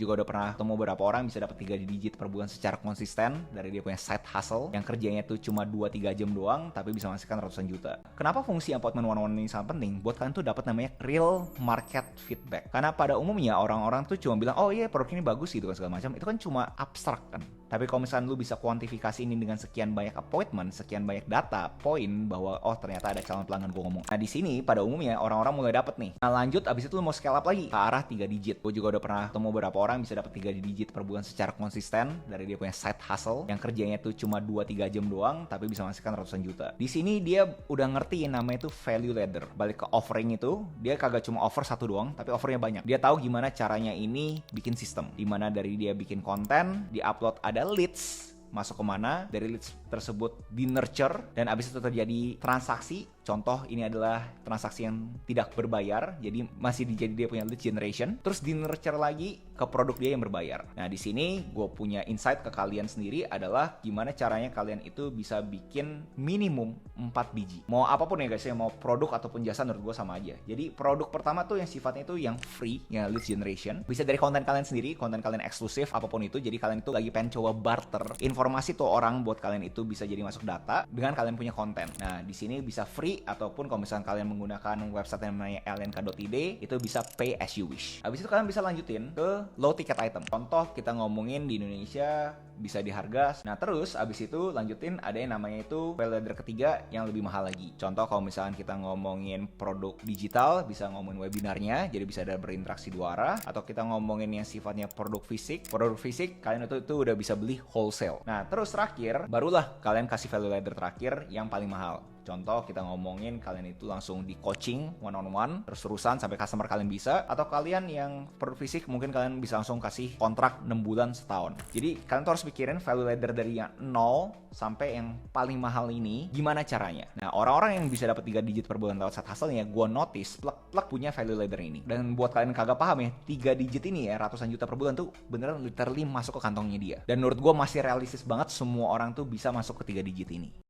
juga udah pernah ketemu beberapa orang bisa dapat 3 digit per bulan secara konsisten dari dia punya side hustle yang kerjanya tuh cuma 2-3 jam doang tapi bisa menghasilkan ratusan juta. Kenapa fungsi appointment one-on-one ini sangat penting? Buat kalian tuh dapat namanya real market feedback. Karena pada umumnya orang-orang tuh cuma bilang, oh iya produk ini bagus gitu kan segala macam. Itu kan cuma abstrak kan. Tapi kalau misalnya lu bisa kuantifikasi ini dengan sekian banyak appointment, sekian banyak data, poin bahwa oh ternyata ada calon pelanggan gue ngomong. Nah di sini pada umumnya orang-orang mulai dapet nih. Nah lanjut abis itu lu mau scale up lagi ke arah 3 digit. Gue juga udah pernah ketemu beberapa orang bisa dapat 3 digit per bulan secara konsisten dari dia punya side hustle yang kerjanya tuh cuma 2-3 jam doang tapi bisa menghasilkan ratusan juta. Di sini dia udah ngerti namanya itu value ladder. Balik ke offering itu, dia kagak cuma offer satu doang tapi offernya banyak. Dia tahu gimana caranya ini bikin sistem. Dimana dari dia bikin konten, di-upload ada leads, masuk kemana, dari leads tersebut di nurture dan abis itu terjadi transaksi. Contoh ini adalah transaksi yang tidak berbayar, jadi masih jadi dia punya lead generation, terus di nurture lagi ke produk dia yang berbayar. Nah di sini gue punya insight ke kalian sendiri adalah gimana caranya kalian itu bisa bikin minimum 4 biji. Mau apapun ya guys ya, mau produk ataupun jasa menurut gue sama aja. Jadi produk pertama tuh yang sifatnya itu yang free, yang lead generation. Bisa dari konten kalian sendiri, konten kalian eksklusif, apapun itu. Jadi kalian itu lagi pengen coba barter informasi tuh orang buat kalian itu bisa jadi masuk data dengan kalian punya konten. Nah di sini bisa free ataupun kalau misalnya kalian menggunakan website yang namanya lnk.id itu bisa pay as you wish. Habis itu kalian bisa lanjutin ke low ticket item. Contoh kita ngomongin di Indonesia bisa di harga. Nah terus abis itu lanjutin ada yang namanya itu value ladder ketiga yang lebih mahal lagi. Contoh kalau misalnya kita ngomongin produk digital bisa ngomongin webinarnya jadi bisa ada berinteraksi dua arah, atau kita ngomongin yang sifatnya produk fisik kalian itu udah bisa beli wholesale. Nah terus terakhir barulah kalian kasih value ladder terakhir yang paling mahal. Contoh kita ngomongin kalian itu langsung di coaching one on one terus-terusan sampai customer kalian bisa, atau kalian yang produk fisik mungkin kalian bisa langsung kasih kontrak 6 bulan setahun. Jadi kalian tuh harus pikirin value ladder dari yang 0 sampai yang paling mahal ini gimana caranya. Nah orang-orang yang bisa dapat 3 digit per bulan lewat side hustle-nya gue notice plek punya value ladder ini. Dan buat kalian kagak paham ya, 3 digit ini ya ratusan juta per bulan tuh beneran literally masuk ke kantongnya dia. Dan menurut gue masih realistis banget semua orang tuh bisa masuk ke 3 digit ini.